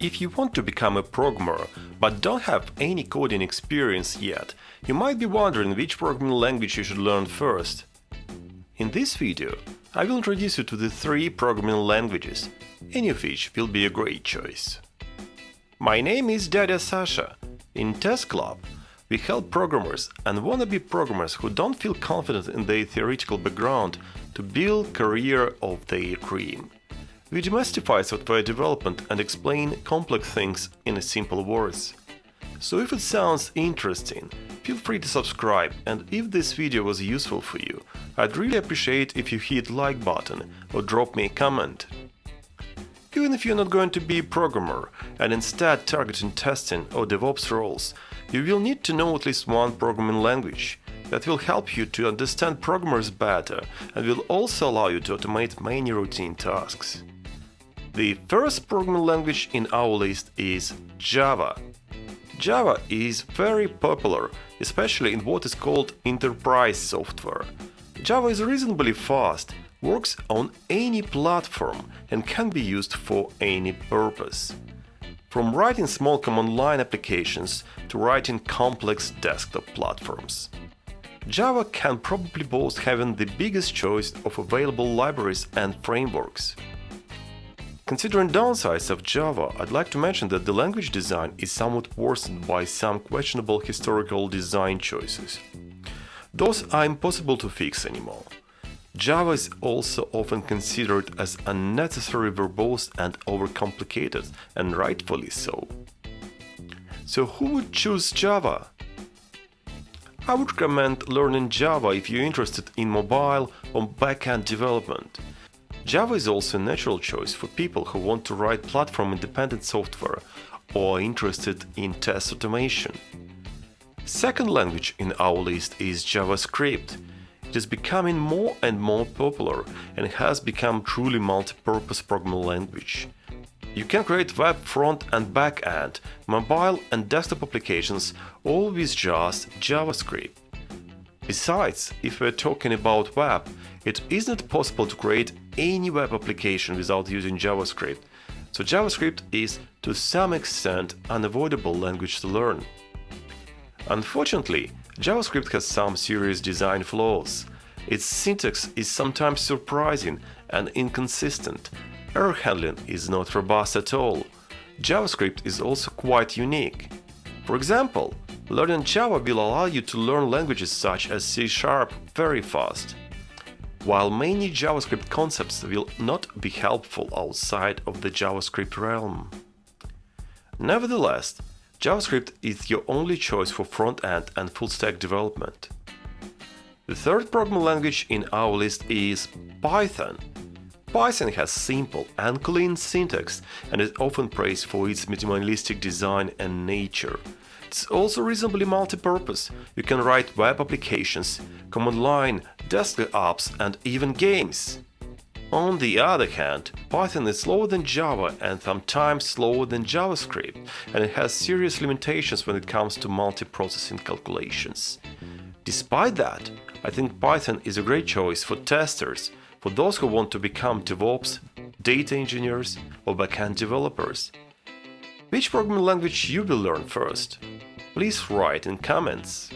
If you want to become a programmer but don't have any coding experience yet, you might be wondering which programming language you should learn first. In this video, I will introduce you to the 3 programming languages, any of which will be a great choice. My name is Dada Sasha. In Test Club, we help programmers and wannabe programmers who don't feel confident in their theoretical background to build a career of their dream. We demystify software development and explain complex things in simple words. So if it sounds interesting, feel free to subscribe, and if this video was useful for you, I'd really appreciate if you hit like button or drop me a comment. Even if you're not going to be a programmer and instead targeting testing or DevOps roles, you will need to know at least one programming language that will help you to understand programmers better and will also allow you to automate many routine tasks. The first programming language in our list is Java. Java is very popular, especially in what is called enterprise software. Java is reasonably fast, works on any platform and can be used for any purpose. From writing small command line applications to writing complex desktop platforms. Java can probably boast having the biggest choice of available libraries and frameworks. Considering downsides of Java, I'd like to mention that the language design is somewhat worsened by some questionable historical design choices. Those are impossible to fix anymore. Java is also often considered as unnecessarily verbose and overcomplicated, and rightfully so. So who would choose Java? I would recommend learning Java if you're interested in mobile or backend development. Java is also a natural choice for people who want to write platform-independent software or are interested in test automation. Second language in our list is JavaScript. It is becoming more and more popular and has become truly multi-purpose programming language. You can create web front and back-end, mobile and desktop applications all with just JavaScript. Besides, if we're talking about web, it isn't possible to create any web application without using JavaScript, so JavaScript is to some extent unavoidable language to learn. Unfortunately, JavaScript has some serious design flaws. Its syntax is sometimes surprising and inconsistent. Error handling is not robust at all. JavaScript is also quite unique. For example, learning Java will allow you to learn languages such as C# very fast, while many JavaScript concepts will not be helpful outside of the JavaScript realm. Nevertheless, JavaScript is your only choice for front-end and full-stack development. The third programming language in our list is Python. Python has simple and clean syntax and is often praised for its minimalistic design and nature. It's also reasonably multi-purpose. You can write web applications, command line, desktop apps, and even games. On the other hand, Python is slower than Java and sometimes slower than JavaScript, and it has serious limitations when it comes to multiprocessing calculations. Despite that, I think Python is a great choice for testers, for those who want to become DevOps, data engineers, or backend developers. Which programming language you will learn first? Please write in comments.